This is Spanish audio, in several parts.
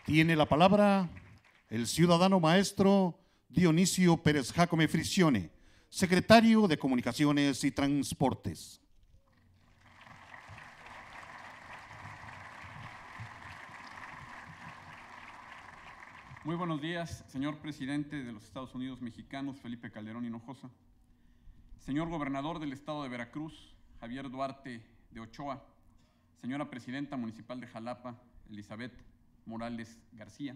Tiene la palabra el ciudadano maestro Dionisio Pérez Jácome Friccione, secretario de Comunicaciones y Transportes. Muy buenos días, señor presidente de los Estados Unidos mexicanos, Felipe Calderón Hinojosa, señor gobernador del estado de Veracruz, Javier Duarte de Ochoa, señora presidenta municipal de Jalapa, Elizabeth Morales García,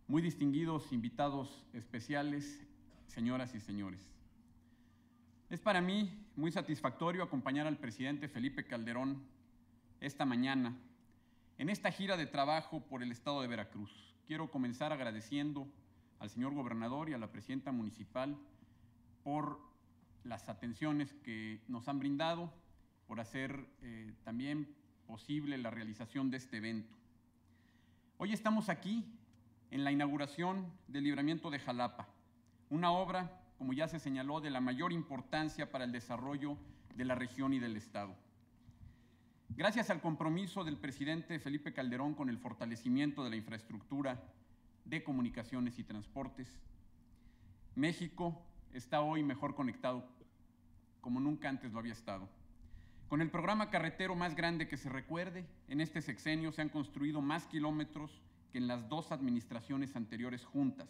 muy distinguidos invitados especiales, señoras y señores. Es para mí muy satisfactorio acompañar al presidente Felipe Calderón esta mañana en esta gira de trabajo por el estado de Veracruz. Quiero comenzar agradeciendo al señor gobernador y a la presidenta municipal por las atenciones que nos han brindado, por hacer también posible la realización de este evento. Hoy estamos aquí en la inauguración del Libramiento de Jalapa, una obra, como ya se señaló, de la mayor importancia para el desarrollo de la región y del estado. Gracias al compromiso del presidente Felipe Calderón con el fortalecimiento de la infraestructura de comunicaciones y transportes, México está hoy mejor conectado como nunca antes lo había estado. Con el programa carretero más grande que se recuerde, en este sexenio se han construido más kilómetros que en las dos administraciones anteriores juntas.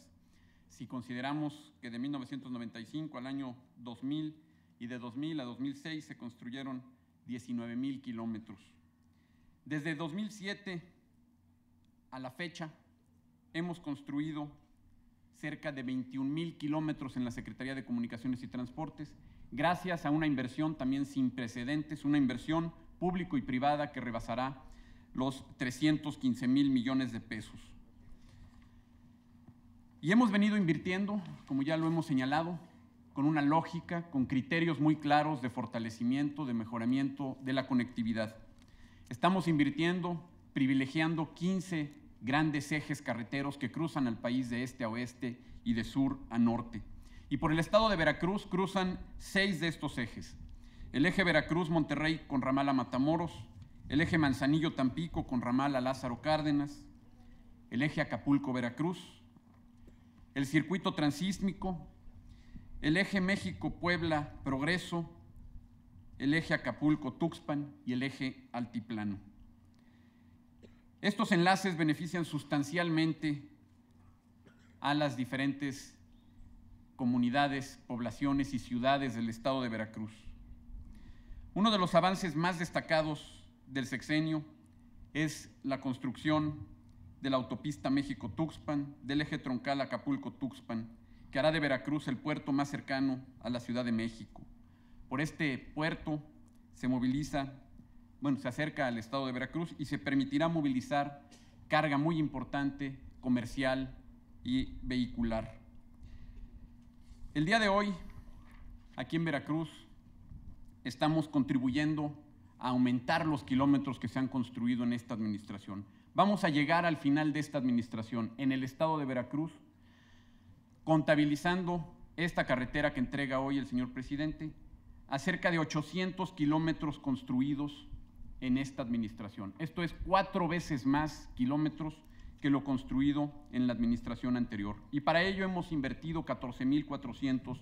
Si consideramos que de 1995 al año 2000 y de 2000 a 2006 se construyeron 19,000 kilómetros. Desde 2007 a la fecha hemos construido cerca de 21,000 kilómetros en la Secretaría de Comunicaciones y Transportes, gracias a una inversión también sin precedentes, una inversión público y privada que rebasará los 315,000 millones de pesos. Y hemos venido invirtiendo, como ya lo hemos señalado, con una lógica, con criterios muy claros de fortalecimiento, de mejoramiento de la conectividad. Estamos invirtiendo, privilegiando 15 grandes ejes carreteros que cruzan al país de este a oeste y de sur a norte. Y por el estado de Veracruz cruzan 6 de estos ejes. El eje Veracruz-Monterrey con ramal a Matamoros, el eje Manzanillo-Tampico con ramal a Lázaro Cárdenas, el eje Acapulco-Veracruz, el circuito transísmico, el eje México-Puebla-Progreso, el eje Acapulco-Tuxpan y el eje Altiplano. Estos enlaces benefician sustancialmente a las diferentes comunidades, poblaciones y ciudades del estado de Veracruz. Uno de los avances más destacados del sexenio es la construcción de la autopista México-Tuxpan, del eje troncal Acapulco-Tuxpan, que hará de Veracruz el puerto más cercano a la Ciudad de México. Por este puerto se acerca al estado de Veracruz y se permitirá movilizar carga muy importante, comercial y vehicular. El día de hoy, aquí en Veracruz, estamos contribuyendo a aumentar los kilómetros que se han construido en esta administración. Vamos a llegar al final de esta administración en el estado de Veracruz, contabilizando esta carretera que entrega hoy el señor presidente, a cerca de 800 kilómetros construidos en esta administración. Esto es 4 veces más kilómetros que lo construido en la administración anterior. Y para ello hemos invertido 14,400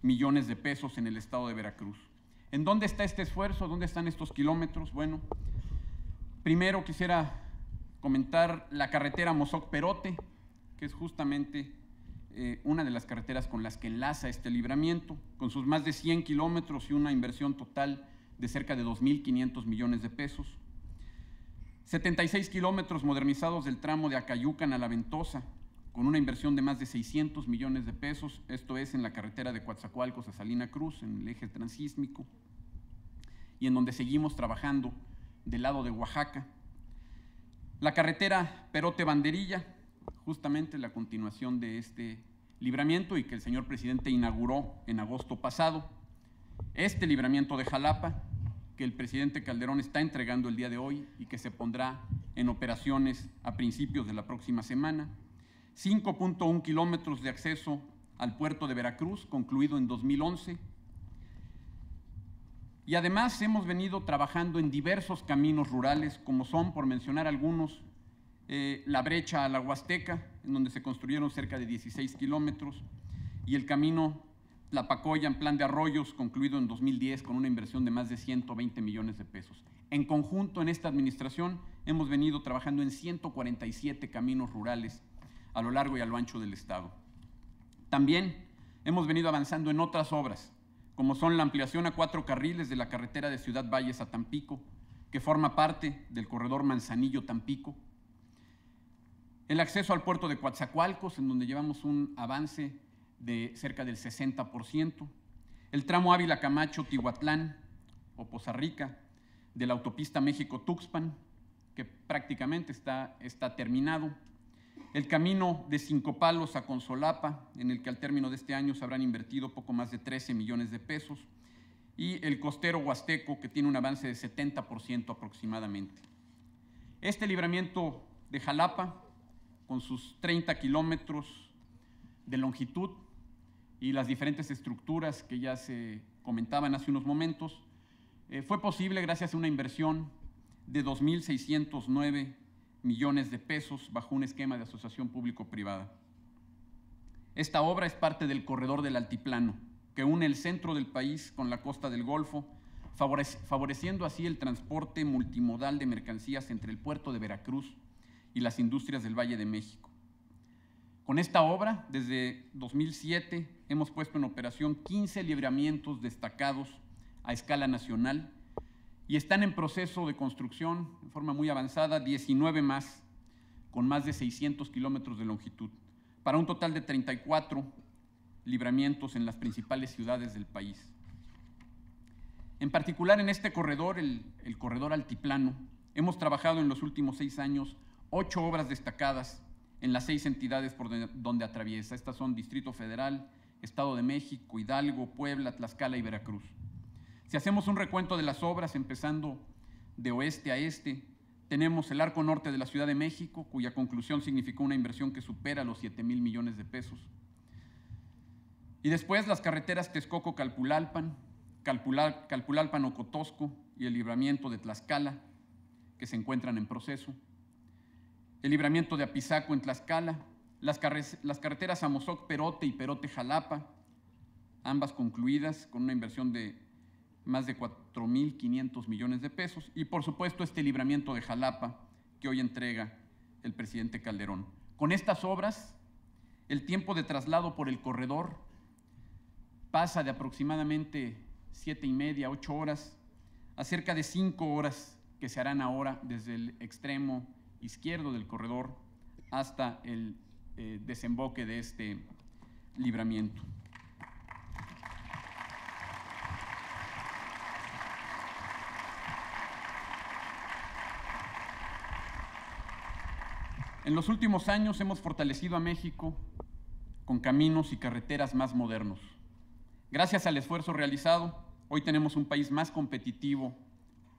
millones de pesos en el estado de Veracruz. ¿En dónde está este esfuerzo? ¿Dónde están estos kilómetros? Bueno, primero quisiera comentar la carretera Mozoc-Perote, que es justamente una de las carreteras con las que enlaza este libramiento, con sus más de 100 kilómetros y una inversión total de cerca de 2,500 millones de pesos. 76 kilómetros modernizados del tramo de Acayucan a La Ventosa, con una inversión de más de 600 millones de pesos, esto es en la carretera de Coatzacoalcos a Salina Cruz, en el eje transísmico, y en donde seguimos trabajando del lado de Oaxaca. La carretera Perote-Banderilla, justamente la continuación de este libramiento y que el señor presidente inauguró en agosto pasado. Este libramiento de Jalapa, que el presidente Calderón está entregando el día de hoy y que se pondrá en operaciones a principios de la próxima semana. 5,1 kilómetros de acceso al puerto de Veracruz, concluido en 2011. Y además hemos venido trabajando en diversos caminos rurales, como son, por mencionar algunos, la brecha a la Huasteca, en donde se construyeron cerca de 16 kilómetros, y el camino Tlapacoya en plan de arroyos, concluido en 2010 con una inversión de más de 120 millones de pesos. En conjunto, en esta administración, hemos venido trabajando en 147 caminos rurales a lo largo y a lo ancho del estado. También hemos venido avanzando en otras obras, como son la ampliación a 4 carriles de la carretera de Ciudad Valles a Tampico, que forma parte del corredor Manzanillo-Tampico, el acceso al puerto de Coatzacoalcos, en donde llevamos un avance de cerca del 60%, el tramo Ávila-Camacho-Tihuatlán o Poza Rica de la autopista México-Tuxpan, que prácticamente está terminado, el camino de Cinco Palos a Consolapa, en el que al término de este año se habrán invertido poco más de 13 millones de pesos, y el costero huasteco, que tiene un avance de 70% aproximadamente. Este libramiento de Jalapa, con sus 30 kilómetros de longitud y las diferentes estructuras que ya se comentaban hace unos momentos, fue posible gracias a una inversión de 2.609 millones de pesos bajo un esquema de asociación público-privada. Esta obra es parte del corredor del Altiplano, que une el centro del país con la costa del Golfo, favoreciendo así el transporte multimodal de mercancías entre el puerto de Veracruz y las industrias del Valle de México. Con esta obra, desde 2007, hemos puesto en operación 15 libramientos destacados a escala nacional y están en proceso de construcción en forma muy avanzada 19 más, con más de 600 kilómetros de longitud, para un total de 34 libramientos en las principales ciudades del país. En particular, en este corredor, el corredor altiplano, hemos trabajado en los últimos 6 años 8 obras destacadas en las 6 entidades por donde atraviesa. Estas son Distrito Federal, Estado de México, Hidalgo, Puebla, Tlaxcala y Veracruz. Si hacemos un recuento de las obras, empezando de oeste a este, tenemos el arco norte de la Ciudad de México, cuya conclusión significó una inversión que supera los 7,000 millones de pesos. Y después las carreteras Texcoco-Calpulalpan, Calpulalpan-Ocotosco y el libramiento de Tlaxcala, que se encuentran en proceso. El libramiento de Apizaco en Tlaxcala, las carreteras Amozoc-Perote y Perote-Jalapa, ambas concluidas con una inversión de más de 4,500 millones de pesos, y por supuesto este libramiento de Jalapa que hoy entrega el presidente Calderón. Con estas obras, el tiempo de traslado por el corredor pasa de aproximadamente 7:30, 8 horas, a cerca de 5 horas que se harán ahora desde el extremo izquierdo del corredor hasta el desemboque de este libramiento. En los últimos años hemos fortalecido a México con caminos y carreteras más modernos. Gracias al esfuerzo realizado, hoy tenemos un país más competitivo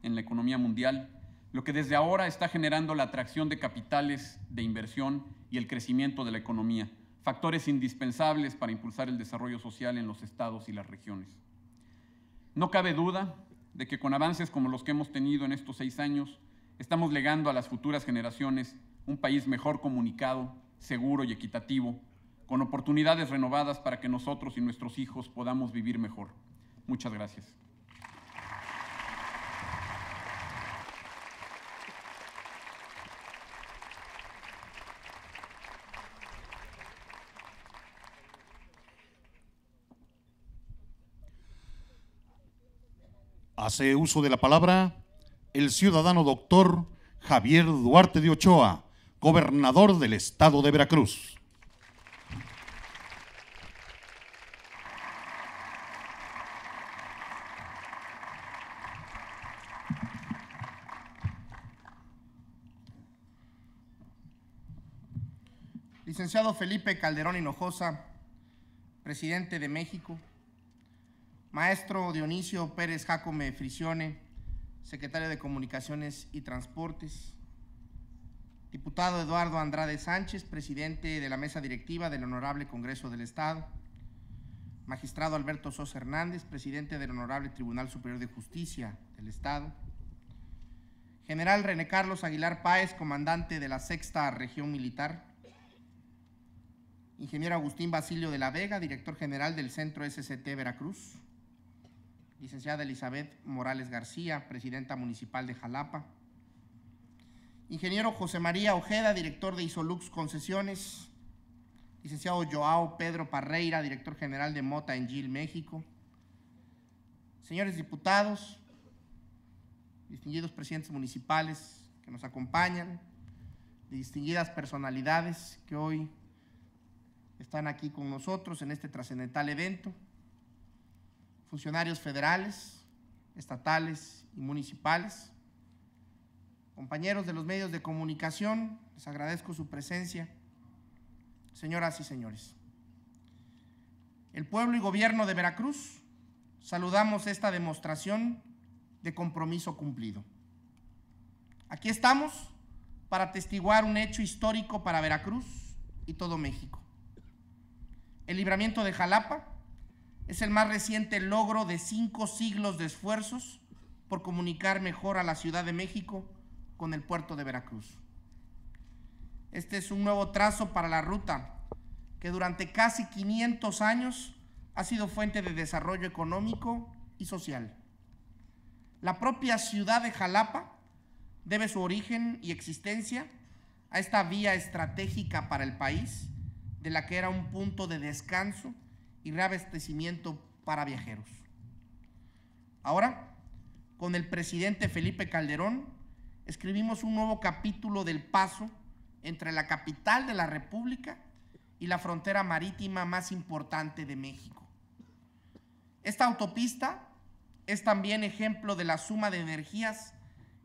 en la economía mundial, lo que desde ahora está generando la atracción de capitales de inversión y el crecimiento de la economía, factores indispensables para impulsar el desarrollo social en los estados y las regiones. No cabe duda de que con avances como los que hemos tenido en estos 6 años, estamos legando a las futuras generaciones un país mejor comunicado, seguro y equitativo, con oportunidades renovadas para que nosotros y nuestros hijos podamos vivir mejor. Muchas gracias. Hace uso de la palabra el ciudadano doctor Javier Duarte de Ochoa, gobernador del estado de Veracruz. Licenciado Felipe Calderón Hinojosa, presidente de México. Maestro Dionisio Pérez Jácome Frisione, secretario de Comunicaciones y Transportes. Diputado Eduardo Andrade Sánchez, presidente de la mesa directiva del Honorable Congreso del Estado. Magistrado Alberto Sosa Hernández, presidente del Honorable Tribunal Superior de Justicia del Estado. General René Carlos Aguilar Páez, comandante de la 6ª Región Militar. Ingeniero Agustín Basilio de la Vega, director general del Centro SCT Veracruz. Licenciada Elizabeth Morales García, presidenta municipal de Jalapa. Ingeniero José María Ojeda, director de Isolux Concesiones. Licenciado Joao Pedro Parreira, director general de Mota Engil, México. Señores diputados, distinguidos presidentes municipales que nos acompañan, distinguidas personalidades que hoy están aquí con nosotros en este trascendental evento, funcionarios federales, estatales y municipales, compañeros de los medios de comunicación, les agradezco su presencia. Señoras y señores, el pueblo y gobierno de Veracruz saludamos esta demostración de compromiso cumplido. Aquí estamos para atestiguar un hecho histórico para Veracruz y todo México. El libramiento de Jalapa es el más reciente logro de 5 siglos de esfuerzos por comunicar mejor a la Ciudad de México con el puerto de Veracruz. Este es un nuevo trazo para la ruta que durante casi 500 años ha sido fuente de desarrollo económico y social. La propia ciudad de Jalapa debe su origen y existencia a esta vía estratégica para el país, de la que era un punto de descanso y reabastecimiento para viajeros. Ahora, con el presidente Felipe Calderón, escribimos un nuevo capítulo del paso entre la capital de la República y la frontera marítima más importante de México. Esta autopista es también ejemplo de la suma de energías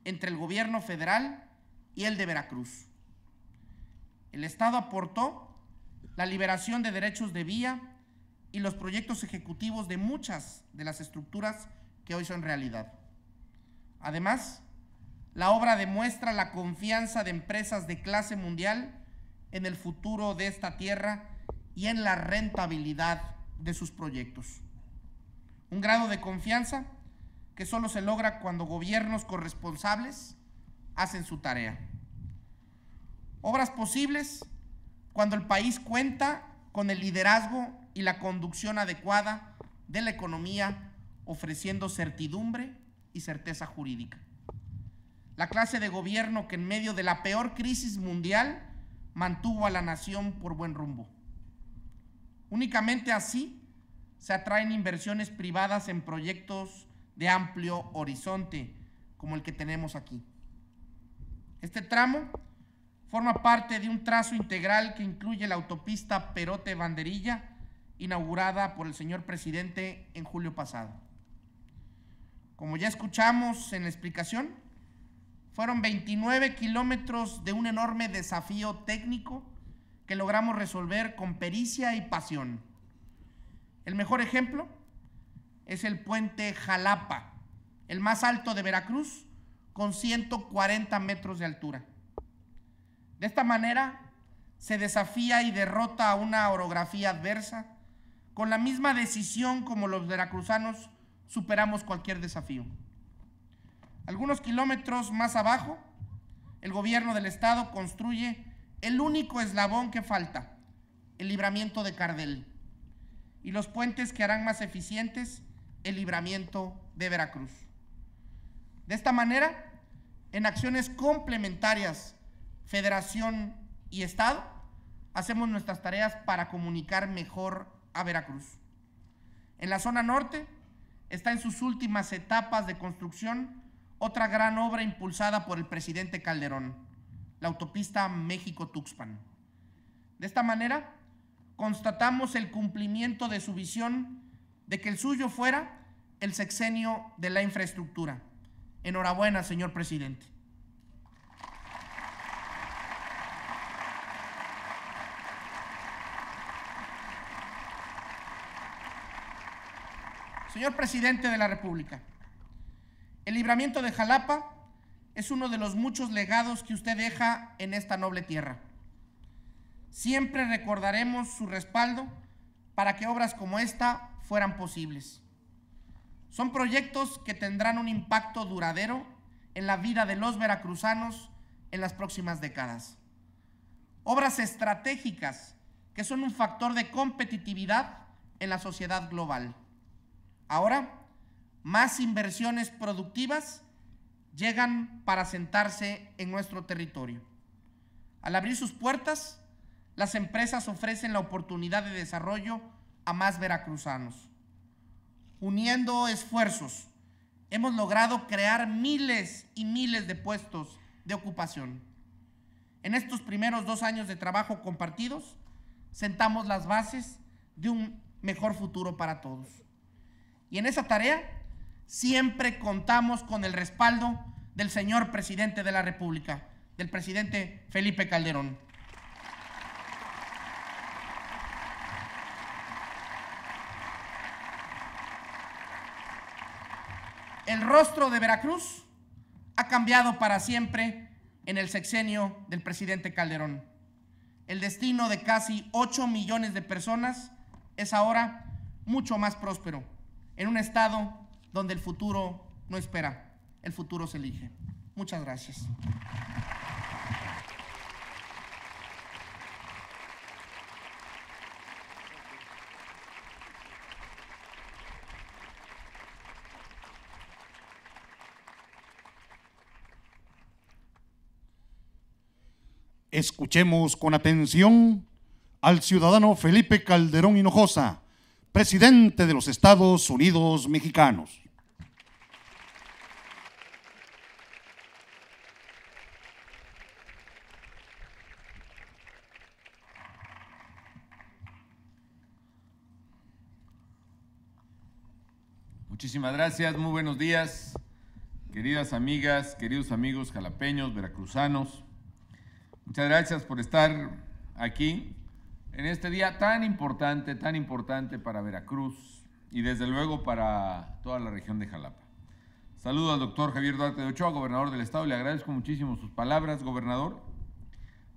entre el gobierno federal y el de Veracruz. El Estado aportó la liberación de derechos de vía y los proyectos ejecutivos de muchas de las estructuras que hoy son realidad. Además, la obra demuestra la confianza de empresas de clase mundial en el futuro de esta tierra y en la rentabilidad de sus proyectos. Un grado de confianza que solo se logra cuando gobiernos corresponsables hacen su tarea. Obras posibles cuando el país cuenta con el liderazgo y la conducción adecuada de la economía, ofreciendo certidumbre y certeza jurídica. La clase de gobierno que en medio de la peor crisis mundial mantuvo a la nación por buen rumbo. Únicamente así se atraen inversiones privadas en proyectos de amplio horizonte, como el que tenemos aquí. Este tramo forma parte de un trazo integral que incluye la autopista Perote-Banderilla, inaugurada por el señor presidente en julio pasado. Como ya escuchamos en la explicación, fueron 29 kilómetros de un enorme desafío técnico que logramos resolver con pericia y pasión. El mejor ejemplo es el puente Jalapa, el más alto de Veracruz, con 140 metros de altura. De esta manera se desafía y derrota a una orografía adversa con la misma decisión como los veracruzanos superamos cualquier desafío. Algunos kilómetros más abajo, el gobierno del estado construye el único eslabón que falta, el libramiento de Cardel, y los puentes que harán más eficientes el libramiento de Veracruz. De esta manera, en acciones complementarias, Federación y Estado, hacemos nuestras tareas para comunicar mejor a Veracruz. En la zona norte está en sus últimas etapas de construcción otra gran obra impulsada por el presidente Calderón, la autopista México-Tuxpan. De esta manera, constatamos el cumplimiento de su visión de que el suyo fuera el sexenio de la infraestructura. Enhorabuena, señor presidente. Señor presidente de la República, el libramiento de Jalapa es uno de los muchos legados que usted deja en esta noble tierra. Siempre recordaremos su respaldo para que obras como esta fueran posibles. Son proyectos que tendrán un impacto duradero en la vida de los veracruzanos en las próximas décadas. Obras estratégicas que son un factor de competitividad en la sociedad global. Ahora, más inversiones productivas llegan para sentarse en nuestro territorio. Al abrir sus puertas, las empresas ofrecen la oportunidad de desarrollo a más veracruzanos. Uniendo esfuerzos, hemos logrado crear miles y miles de puestos de ocupación. En estos primeros 2 años de trabajo compartidos, sentamos las bases de un mejor futuro para todos. Y en esa tarea siempre contamos con el respaldo del señor presidente de la República, del presidente Felipe Calderón. El rostro de Veracruz ha cambiado para siempre en el sexenio del presidente Calderón. El destino de casi 8 millones de personas es ahora mucho más próspero, en un estado donde el futuro no espera, el futuro se elige. Muchas gracias. Escuchemos con atención al ciudadano Felipe Calderón Hinojosa, presidente de los Estados Unidos Mexicanos. Muchísimas gracias, muy buenos días, queridas amigas, queridos amigos jalapeños, veracruzanos. Muchas gracias por estar aquí en este día tan importante para Veracruz y desde luego para toda la región de Jalapa. Saludo al doctor Javier Duarte de Ochoa, gobernador del estado, le agradezco muchísimo sus palabras, gobernador.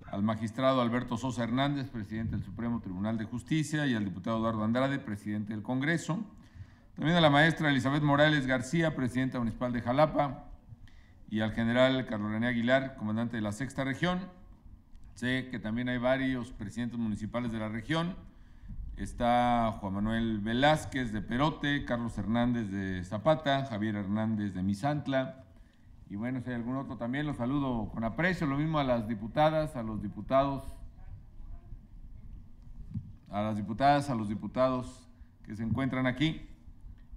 Al magistrado Alberto Sosa Hernández, presidente del Supremo Tribunal de Justicia, y al diputado Eduardo Andrade, presidente del Congreso. También a la maestra Elizabeth Morales García, presidenta municipal de Jalapa, y al general Carlos René Aguilar, comandante de la Sexta Región. Sé que también hay varios presidentes municipales de la región. Está Juan Manuel Velázquez de Perote, Carlos Hernández de Zapata, Javier Hernández de Misantla. Y bueno, si hay algún otro también, los saludo con aprecio. Lo mismo a las diputadas, a los diputados, a las diputadas, a los diputados que se encuentran aquí.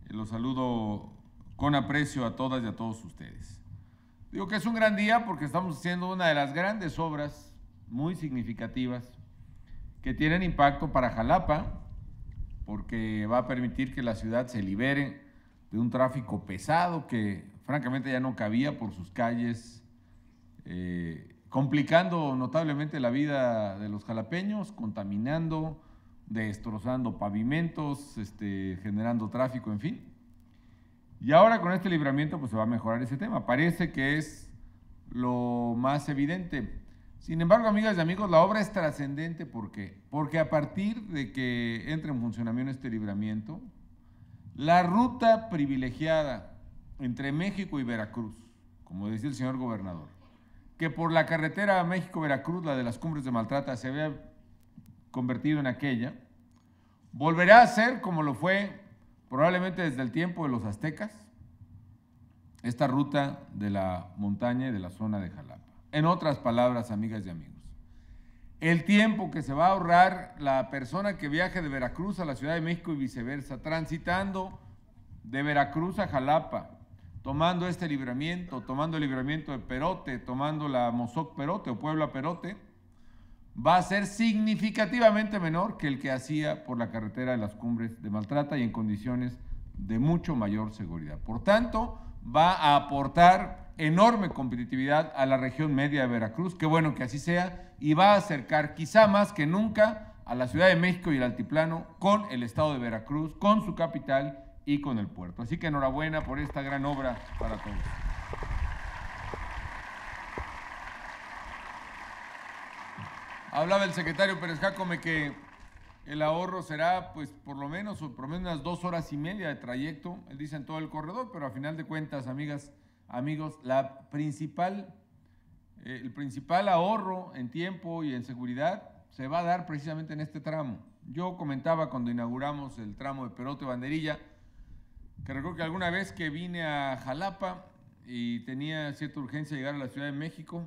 Los saludo con aprecio a todas y a todos ustedes. Digo que es un gran día porque estamos haciendo una de las grandes obras muy significativas que tienen impacto para Jalapa, porque va a permitir que la ciudad se libere de un tráfico pesado que francamente ya no cabía por sus calles, complicando notablemente la vida de los jalapeños, contaminando, destrozando pavimentos, generando tráfico, en fin. Y ahora con este libramiento pues se va a mejorar ese tema. Parece que es lo más evidente. Sin embargo, amigas y amigos, la obra es trascendente. ¿Por qué? Porque a partir de que entre en funcionamiento este libramiento, la ruta privilegiada entre México y Veracruz, como decía el señor gobernador, que por la carretera México-Veracruz, la de las Cumbres de Maltrata, se había convertido en aquella, volverá a ser como lo fue probablemente desde el tiempo de los aztecas, esta ruta de la montaña y de la zona de Jalapa. En otras palabras, amigas y amigos, el tiempo que se va a ahorrar la persona que viaje de Veracruz a la Ciudad de México y viceversa, transitando de Veracruz a Jalapa, tomando este libramiento, tomando el libramiento de Perote, tomando la Mozoc-Perote o Puebla-Perote, va a ser significativamente menor que el que hacía por la carretera de las Cumbres de Maltrata y en condiciones de mucho mayor seguridad. Por tanto, va a aportar enorme competitividad a la región media de Veracruz, qué bueno que así sea, y va a acercar quizá más que nunca a la Ciudad de México y el altiplano con el estado de Veracruz, con su capital y con el puerto. Así que enhorabuena por esta gran obra para todos. Hablaba el secretario Pérez Jácome que el ahorro será pues por lo menos unas 2 horas y media de trayecto, él dice en todo el corredor, pero a final de cuentas, amigas, amigos, el principal ahorro en tiempo y en seguridad se va a dar precisamente en este tramo. Yo comentaba cuando inauguramos el tramo de Perote-Banderilla, que recuerdo que alguna vez que vine a Jalapa y tenía cierta urgencia de llegar a la Ciudad de México,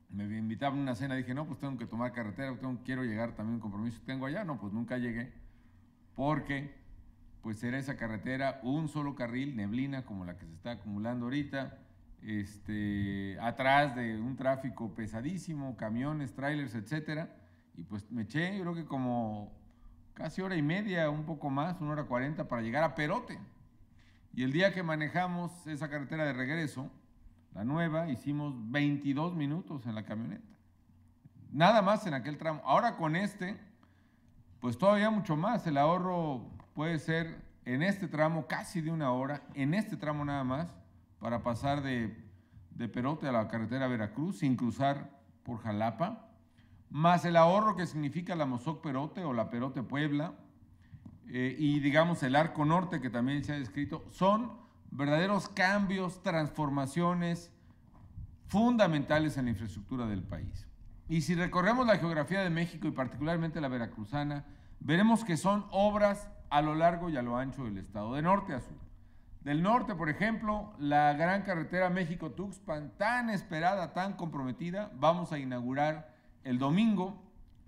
me invitaban a una cena, dije, no, pues tengo que tomar carretera, quiero llegar también, un compromiso que tengo allá. No, pues nunca llegué, porque pues era esa carretera, un solo carril, neblina como la que se está acumulando ahorita, atrás de un tráfico pesadísimo, camiones, trailers, etcétera, y pues me eché, yo creo que como casi hora y media, un poco más, 1 hora 40 para llegar a Perote. Y el día que manejamos esa carretera de regreso, la nueva, hicimos 22 minutos en la camioneta. Nada más en aquel tramo. Ahora con pues todavía mucho más. El ahorro puede ser en este tramo casi de 1 hora, en este tramo nada más, para pasar de Perote a la carretera Veracruz sin cruzar por Jalapa, más el ahorro que significa la Mozoc-Perote o la Perote-Puebla, y digamos el Arco Norte, que también se ha descrito. Son verdaderos cambios, transformaciones fundamentales en la infraestructura del país. Y si recorremos la geografía de México y particularmente la veracruzana, veremos que son obras a lo largo y a lo ancho del estado, de norte a sur. Del norte, por ejemplo, la gran carretera México-Tuxpan, tan esperada, tan comprometida, vamos a inaugurar el domingo.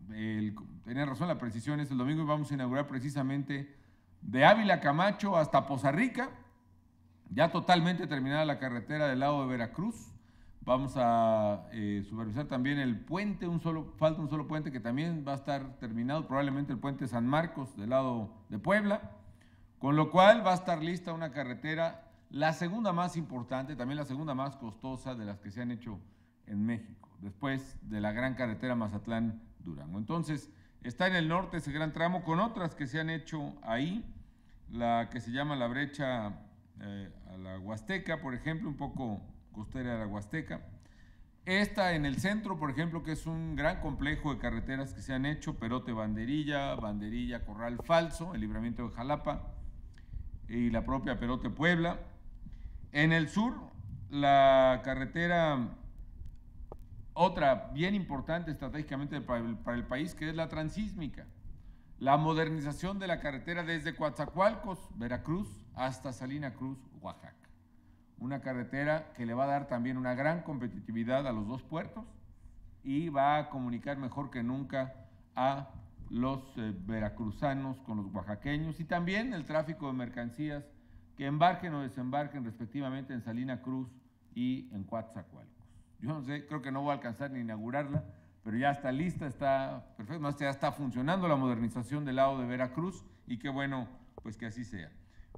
Tenía razón, la precisión es el domingo, y vamos a inaugurar precisamente de Ávila Camacho hasta Poza Rica, ya totalmente terminada la carretera del lado de Veracruz. Vamos a supervisar también el puente, falta un solo puente que también va a estar terminado, probablemente el puente San Marcos del lado de Puebla, con lo cual va a estar lista una carretera, la segunda más importante, también la segunda más costosa de las que se han hecho en México, después de la gran carretera Mazatlán-Durango. Entonces, está en el norte ese gran tramo, con otras que se han hecho ahí, la que se llama la brecha a la Huasteca, por ejemplo, un poco costera de la Huasteca. Esta en el centro, por ejemplo, que es un gran complejo de carreteras que se han hecho, Perote-Banderilla, Banderilla-Corral Falso, el libramiento de Jalapa, y la propia Perote-Puebla. En el sur, la carretera, otra bien importante estratégicamente para el país, que es la transísmica. La modernización de la carretera desde Coatzacoalcos, Veracruz, hasta Salina Cruz, Oaxaca. Una carretera que le va a dar también una gran competitividad a los dos puertos y va a comunicar mejor que nunca a los veracruzanos con los oaxaqueños, y también el tráfico de mercancías que embarquen o desembarquen respectivamente en Salina Cruz y en Coatzacoalcos. Yo no sé, creo que no voy a alcanzar ni inaugurarla, pero ya está lista, está perfecto, ya está funcionando la modernización del lado de Veracruz, y qué bueno pues que así sea.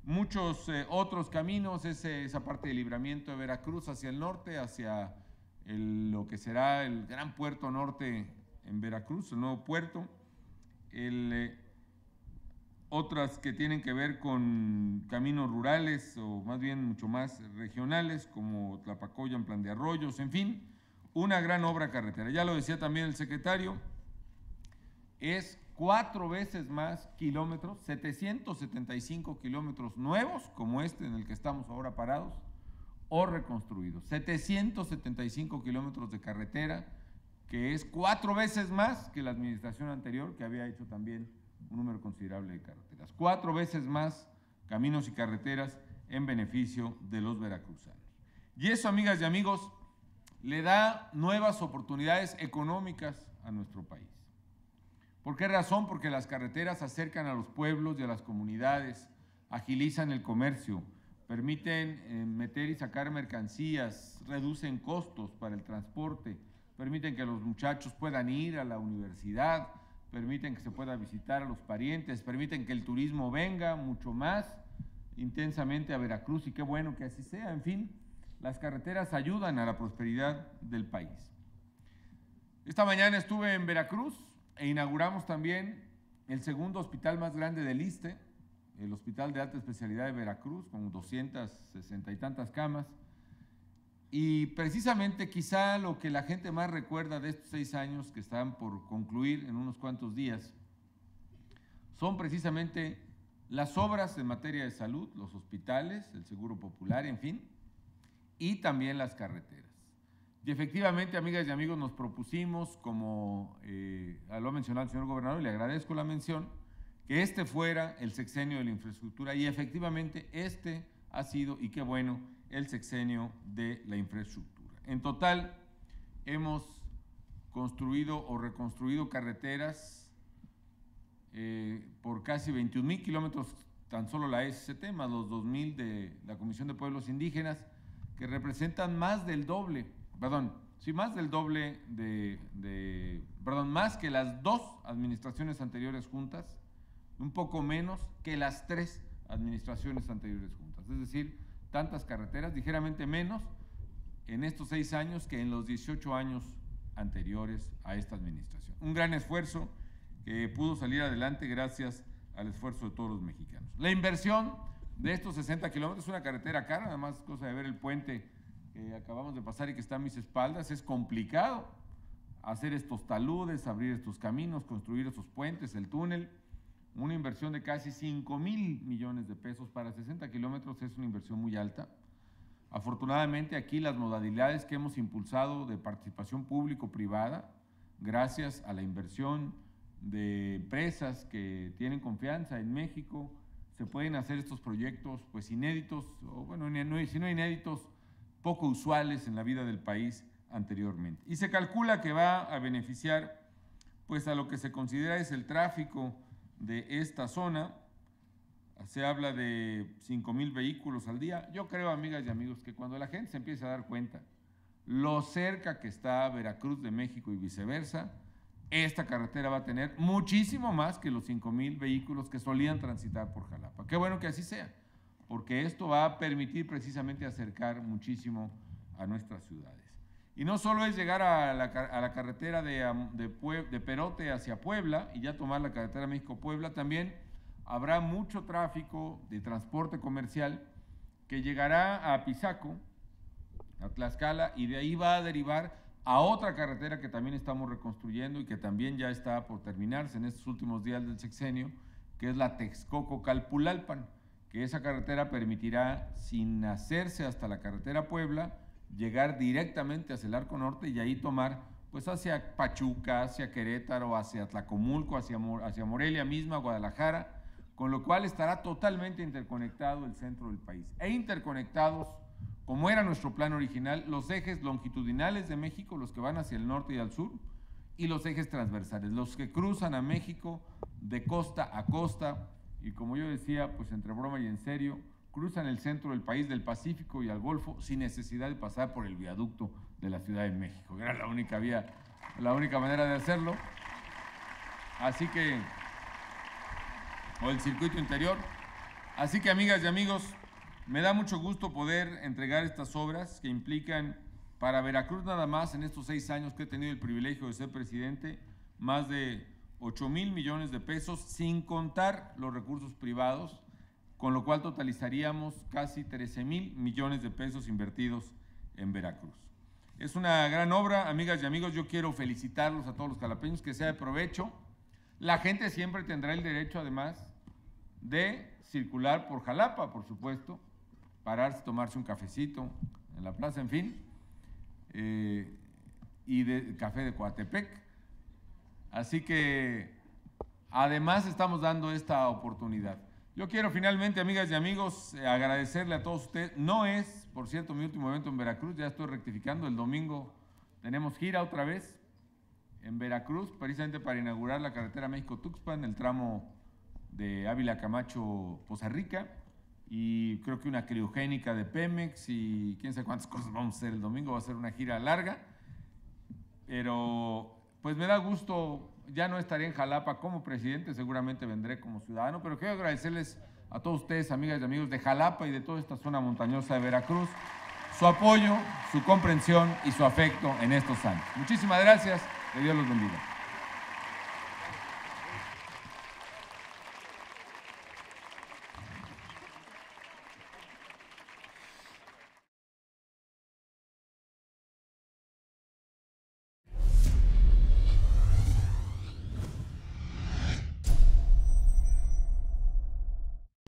Muchos otros caminos, esa parte de libramiento de Veracruz hacia el norte, hacia lo que será el gran puerto norte en Veracruz, el nuevo puerto. Otras que tienen que ver con caminos rurales, o más bien mucho más regionales, como Tlapacoya en Plan de Arroyos, en fin, una gran obra carretera. Ya lo decía también el secretario, es 4 veces más kilómetros, 775 kilómetros nuevos, como en el que estamos ahora parados, o reconstruidos. 775 kilómetros de carretera, que es 4 veces más que la administración anterior, que había hecho también un número considerable de carreteras. 4 veces más caminos y carreteras en beneficio de los veracruzanos. Y eso, amigas y amigos, le da nuevas oportunidades económicas a nuestro país. ¿Por qué razón? Porque las carreteras acercan a los pueblos y a las comunidades, agilizan el comercio, permiten meter y sacar mercancías, reducen costos para el transporte, permiten que los muchachos puedan ir a la universidad, permiten que se pueda visitar a los parientes, permiten que el turismo venga mucho más intensamente a Veracruz, y qué bueno que así sea. En fin, las carreteras ayudan a la prosperidad del país. Esta mañana estuve en Veracruz e inauguramos también el segundo hospital más grande del ISSSTE, el Hospital de Alta Especialidad de Veracruz, con 260 y tantas camas. Y precisamente quizá lo que la gente más recuerda de estos 6 años que están por concluir en unos cuantos días son precisamente las obras en materia de salud, los hospitales, el Seguro Popular, en fin, y también las carreteras. Y efectivamente, amigas y amigos, nos propusimos, como lo ha mencionado el señor gobernador, y le agradezco la mención, que este fuera el sexenio de la infraestructura, y efectivamente este ha sido, y qué bueno, el sexenio de la infraestructura. En total, hemos construido o reconstruido carreteras por casi 21,000 kilómetros, tan solo la SCT, más los 2,000 de la Comisión de Pueblos Indígenas, que representan más del doble, más que las 2 administraciones anteriores juntas, un poco menos que las 3 administraciones anteriores juntas. Es decir, tantas carreteras, ligeramente menos en estos 6 años que en los 18 años anteriores a esta administración. Un gran esfuerzo que pudo salir adelante gracias al esfuerzo de todos los mexicanos. La inversión de estos 60 kilómetros es una carretera cara, nada más cosa de ver el puente que acabamos de pasar y que está a mis espaldas. Es complicado hacer estos taludes, abrir estos caminos, construir estos puentes, el túnel. Una inversión de casi 5,000 millones de pesos para 60 kilómetros es una inversión muy alta. Afortunadamente, aquí las modalidades que hemos impulsado de participación público-privada, gracias a la inversión de empresas que tienen confianza en México, se pueden hacer estos proyectos pues inéditos, o bueno, si no inéditos, poco usuales en la vida del país anteriormente. Y se calcula que va a beneficiar pues a lo que se considera es el tráfico de esta zona. Se habla de 5,000 vehículos al día. Yo creo, amigas y amigos, que cuando la gente se empiece a dar cuenta lo cerca que está Veracruz de México y viceversa, esta carretera va a tener muchísimo más que los 5,000 vehículos que solían transitar por Jalapa. Qué bueno que así sea, porque esto va a permitir precisamente acercar muchísimo a nuestras ciudades. Y no solo es llegar a la carretera de Perote hacia Puebla y ya tomar la carretera México-Puebla, también habrá mucho tráfico de transporte comercial que llegará a Apizaco, a Tlaxcala, y de ahí va a derivar a otra carretera que también estamos reconstruyendo y que también ya está por terminarse en estos últimos días del sexenio, que es la Texcoco-Calpulalpan, que esa carretera permitirá, sin hacerse hasta la carretera Puebla, llegar directamente hacia el Arco Norte y ahí tomar pues hacia Pachuca, hacia Querétaro, hacia Tlacomulco, hacia Morelia misma, Guadalajara, con lo cual estará totalmente interconectado el centro del país. E interconectados, como era nuestro plan original, los ejes longitudinales de México, los que van hacia el norte y al sur, y los ejes transversales, los que cruzan a México de costa a costa, y como yo decía, pues entre broma y en serio, cruzan el centro del país, del Pacífico y al Golfo, sin necesidad de pasar por el viaducto de la Ciudad de México. Era la única vía, la única manera de hacerlo. Así que, o el circuito interior. Así que, amigas y amigos, me da mucho gusto poder entregar estas obras que implican para Veracruz nada más en estos 6 años que he tenido el privilegio de ser presidente, más de 8,000 millones de pesos, sin contar los recursos privados, con lo cual totalizaríamos casi 13,000 millones de pesos invertidos en Veracruz. Es una gran obra, amigas y amigos. Yo quiero felicitarlos a todos los jalapeños, que sea de provecho. La gente siempre tendrá el derecho, además, de circular por Jalapa, por supuesto, pararse, tomarse un cafecito en la plaza, en fin, y de café de Coatepec. Así que, además, estamos dando esta oportunidad. Yo quiero finalmente, amigas y amigos, agradecerle a todos ustedes. No es, por cierto, mi último evento en Veracruz, ya estoy rectificando. El domingo tenemos gira otra vez en Veracruz, precisamente para inaugurar la carretera México-Tuxpan, el tramo de Ávila Camacho, Poza Rica, y creo que una criogénica de Pemex y quién sabe cuántas cosas vamos a hacer el domingo. Va a ser una gira larga, pero pues me da gusto. Ya no estaré en Jalapa como presidente, seguramente vendré como ciudadano, pero quiero agradecerles a todos ustedes, amigas y amigos de Jalapa y de toda esta zona montañosa de Veracruz, su apoyo, su comprensión y su afecto en estos años. Muchísimas gracias, que Dios los bendiga.